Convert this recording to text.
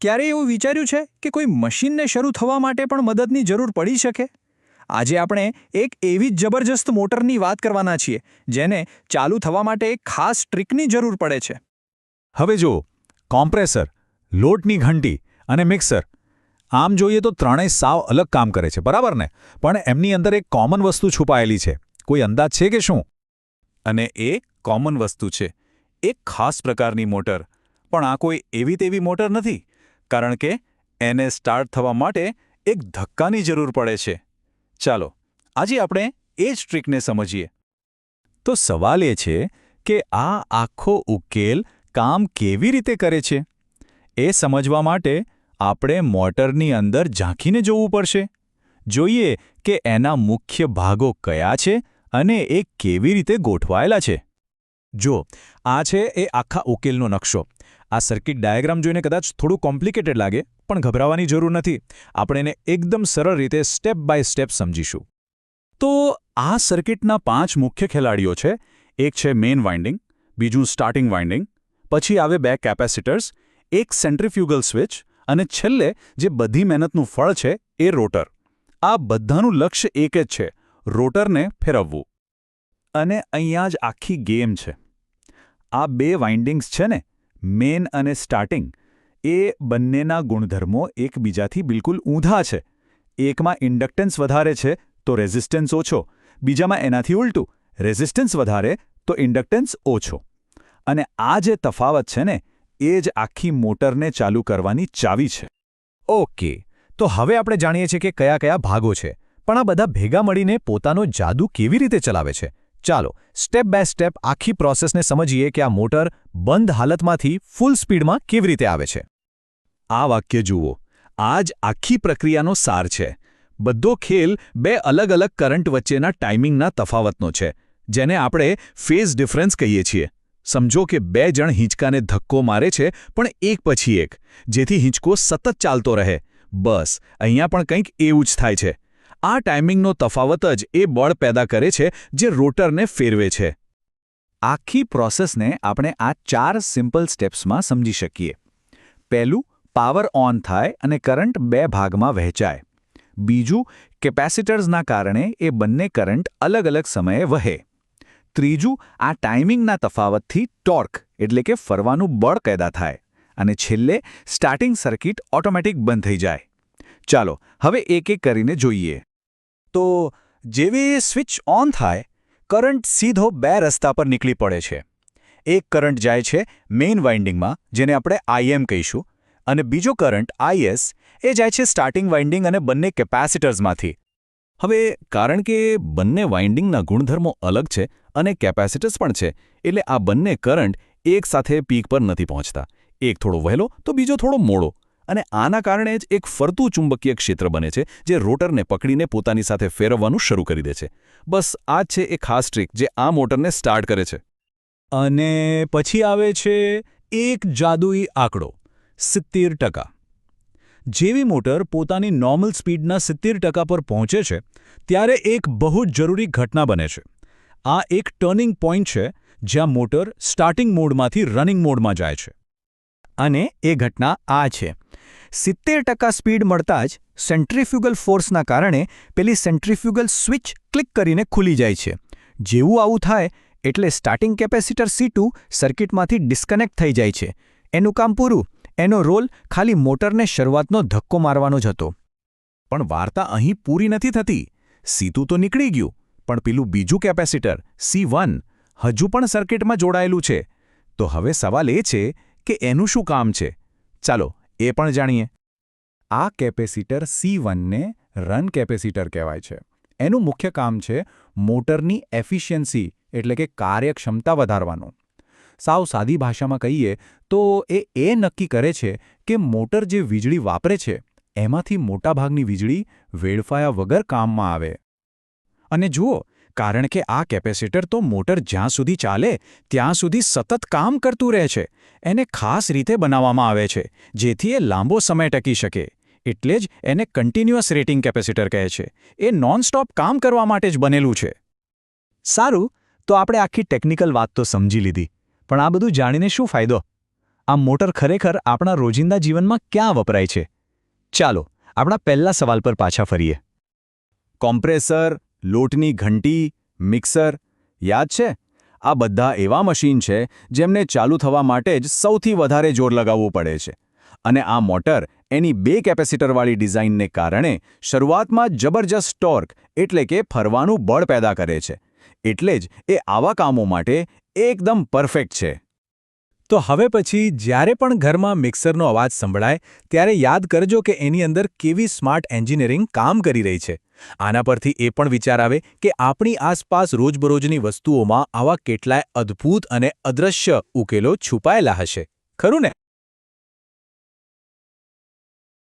ક્યારેય એવું વિચાર્યું છે કે કોઈ મશીનને શરૂ થવા માટે પણ મદદની જરૂર પડી શકે? આજે આપણે એક એવી જ જબરજસ્ત મોટરની વાત કરવાના છીએ જેને ચાલુ થવા માટે એક ખાસ ટ્રીકની જરૂર પડે છે. હવે જુઓ, કોમ્પ્રેસર, લોટની ઘંટી અને મિક્સર. આમ જોઈએ તો ત્રણેય સાવ અલગ કામ કરે છે, બરાબર ને? પણ એમની અંદર એક કોમન વસ્તુ છુપાયેલી છે. કોઈ અંદાજ છે કે શું? અને એ કોમન વસ્તુ છે એક ખાસ પ્રકારની મોટર. પણ આ કોઈ એવી તેવી મોટર નથી, કારણ કે એને સ્ટાર્ટ થવા માટે એક ધક્કાની જરૂર પડે છે. ચાલો આજે આપણે એ જ ટ્રીકને સમજીએ. તો સવાલ એ છે કે આ આખો ઉકેલ કામ કેવી રીતે કરે છે? એ સમજવા માટે આપણે મોટરની અંદર ઝાંખીને જોવું પડશે. જોઈએ કે એના મુખ્ય ભાગો કયા છે અને એ કેવી રીતે ગોઠવાયેલા છે. જો આ છે એ આખા ઉકેલનો નકશો. આ સર્કિટ ડાયાગ્રામ જોઈને કદાચ થોડું કોમ્પ્લિકેટેડ લાગે, પણ ગભરાવાની જરૂર નથી. આપણે એને એકદમ સરળ રીતે સ્ટેપ બાય સ્ટેપ સમજીશું. તો આ સર્કિટના 5 મુખ્ય ખેલાડીઓ છે. એક છે મેઇન વાઇન્ડિંગ, બીજું સ્ટાર્ટિંગ વાઇન્ડિંગ, પછી આવે 2 કેપેસિટર્સ, એક સેન્ટ્રીફ્યુગલ સ્વિચ અને છેલ્લે જે બધી મહેનતનું ફળ છે એ રોટર. આ બધાનું લક્ષ્ય એક જ છે, રોટરને ફેરવવું. અને અહીંયા જ આખી ગેમ છે. આ 2 વાઇન્ડિંગ્સ છે ને, મેઇન અને સ્ટાર્ટિંગ, એ બંનેના ગુણધર્મો એકબીજાથી બિલકુલ ઊંધા છે. એકમાં ઇન્ડક્ટન્સ વધારે છે તો રેઝિસ્ટન્સ ઓછો, બીજામાં એનાથી ઉલટું, રેઝિસ્ટન્સ વધારે તો ઇન્ડક્ટન્સ ઓછો. અને આ જે તફાવત છે ને, એ જ આખી મોટરને ચાલુ કરવાની ચાવી છે. ઓકે, તો હવે આપણે જાણીએ છીએ કે કયા કયા ભાગો છે, પણ આ બધા ભેગા મળીને પોતાનો જાદુ કેવી રીતે ચલાવે છે. ચાલો સ્ટેપ બાય સ્ટેપ આખી પ્રોસેસને સમજીએ કે આ મોટર બંધ હાલતમાંથી ફૂલ સ્પીડમાં કેવી રીતે આવે છે. આ વાક્ય જુઓ, આ જ આખી પ્રક્રિયાનો સાર છે. બધો ખેલ 2 અલગ અલગ કરંટ વચ્ચેના ટાઈમિંગના તફાવતનો છે, જેને આપણે ફેઝ ડિફરન્સ કહીએ છીએ. સમજો કે 2 જણ હિંચકાને ધક્કો મારે છે, પણ એક પછી એક, જેથી હિંચકો સતત ચાલતો રહે. બસ અહીંયા પણ કંઈક એવું જ થાય છે. આ ટાઈમિંગનો તફાવત જ એ બળ પેદા કરે છે જે રોટરને ફેરવે છે. આખી પ્રોસેસને આપણે આ 4 સિમ્પલ સ્ટેપ્સમાં સમજી શકીએ. પહેલું, પાવર ઓન થાય અને કરંટ 2 ભાગમાં વહેંચાય. બીજું, કેપેસિટર્સના કારણે એ બંને કરંટ અલગ અલગ સમયે વહે. ત્રીજું, આ ટાઈમિંગના તફાવતથી ટોર્ક એટલે કે ફરવાનું બળ પેદા થાય. અને છેલ્લે સ્ટાર્ટિંગ સર્કિટ ઓટોમેટિક બંધ થઈ જાય. ચાલો હવે એક એક કરીને જોઈએ. તો જેવી સ્વિચ ઓન થાય, કરંટ સીધો 2 રસ્તા પર નીકળી પડે છે. એક કરંટ જાય છે મેઇન વાઇન્ડિંગમાં, જેને આપણે IM કહીશું, અને બીજો કરંટ IS એ જાય છે સ્ટાર્ટિંગ વાઇન્ડિંગ અને બંને કેપેસિટર્સમાંથી. હવે કારણ કે બંને વાઇન્ડિંગના ગુણધર્મો અલગ છે અને કેપેસિટર્સ પણ છે, એટલે આ બંને કરંટ એક સાથે પીક પર નથી પહોંચતા. એક થોડો વહેલો તો બીજો થોડો મોડો. અને આના કારણે જ એક ફરતું ચુંબકીય ક્ષેત્ર બને છે જે રોટરને પકડીને પોતાની સાથે ફેરવવાનું શરૂ કરી દે છે. બસ આ જ છે એ ખાસ ટ્રીક જે આ મોટરને સ્ટાર્ટ કરે છે. અને પછી આવે છે એક જાદુઈ આંકડો, 70%. જેવી મોટર પોતાની નોર્મલ સ્પીડના 70% પર પહોંચે છે, ત્યારે એક બહુ જ જરૂરી ઘટના બને છે. આ એક ટર્નિંગ પોઈન્ટ છે જ્યાં મોટર સ્ટાર્ટિંગ મોડમાંથી રનિંગ મોડમાં જાય છે. અને એ ઘટના આ છે. 70% સ્પીડ મળતા જ સેન્ટ્રીફ્યુગલ ફોર્સના કારણે પેલી સેન્ટ્રીફ્યુગલ સ્વિચ ક્લિક કરીને ખુલી જાય છે. જેવું આવું થાય એટલે સ્ટાર્ટિંગ કેપેસિટર C2 સર્કિટમાંથી ડિસ્કનેક્ટ થઈ જાય છે. એનું કામ પૂરું. એનો રોલ ખાલી મોટરને શરૂઆતનો ધક્કો મારવાનો જ હતો. પણ વાર્તા અહીં પૂરી નથી થતી. C2 તો નીકળી ગયું, પણ પેલું બીજું કેપેસિટર C1 હજુ પણ સર્કિટમાં જોડાયેલું છે. તો હવે સવાલ એ છે કે એનું શું કામ છે? ચાલો એ પણ જાણીએ. આ કેપેસિટર C1ને રન કેપેસિટર કહેવાય છે. એનું મુખ્ય કામ છે મોટરની એફિશિયન્સી એટલે કે કાર્યક્ષમતા વધારવાનું. સાવ સાદી ભાષામાં કહીએ તો એ નક્કી કરે છે કે મોટર જે વીજળી વાપરે છે એમાંથી મોટાભાગની વીજળી વેડફાયા વગર કામમાં આવે. અને જુઓ, કારણ કે આ કેપેસિટર તો મોટર જ્યાં સુધી ચાલે ત્યાં સુધી સતત કામ કરતું રહે છે. એને ખાસ રીતે બનાવવામાં આવે છે જેથી એ લાંબો સમય ટકી શકે. એટલે જ એને કન્ટિન્યુઅસ રેટિંગ કેપેસિટર કહે છે. એ નોનસ્ટોપ કામ કરવા માટે જ બનેલું છે. સારું, તો આપણે આખી ટેકનિકલ વાત તો સમજી લીધી, પણ આ બધું જાણીને શું ફાયદો? આ મોટર ખરેખર આપણા રોજિંદા જીવનમાં ક્યાં વપરાય છે? ચાલો આપણા પહેલા સવાલ પર પાછા ફરીએ. કોમ્પ્રેસર, લોટની ઘંટી, મિક્સર, યાદ છે? આ બધા એવા મશીન છે જેમને ચાલુ થવા માટે જ સૌથી વધારે જોર લગાવવું પડે છે. અને આ મોટર એની 2 કેપેસિટરવાળી ડિઝાઇનને કારણે શરૂઆતમાં જબરજસ્ત ટોર્ક એટલે કે ફરવાનું બળ પેદા કરે છે. એટલે જ એ આવા કામો માટે એકદમ પરફેક્ટ છે. તો હવે પછી જ્યારે પણ ઘરમાં મિક્સરનો અવાજ સંભળાય ત્યારે યાદ કરજો કે એની અંદર કેવી સ્માર્ટ એન્જિનિયરિંગ કામ કરી રહી છે. આના પરથી એ પણ વિચાર આવે કે આપણી આસપાસ રોજબરોજની વસ્તુઓમાં આવા કેટલાય અદ્ભુત અને અદૃશ્ય ઉકેલો છુપાયેલા હશે. ખરું ને?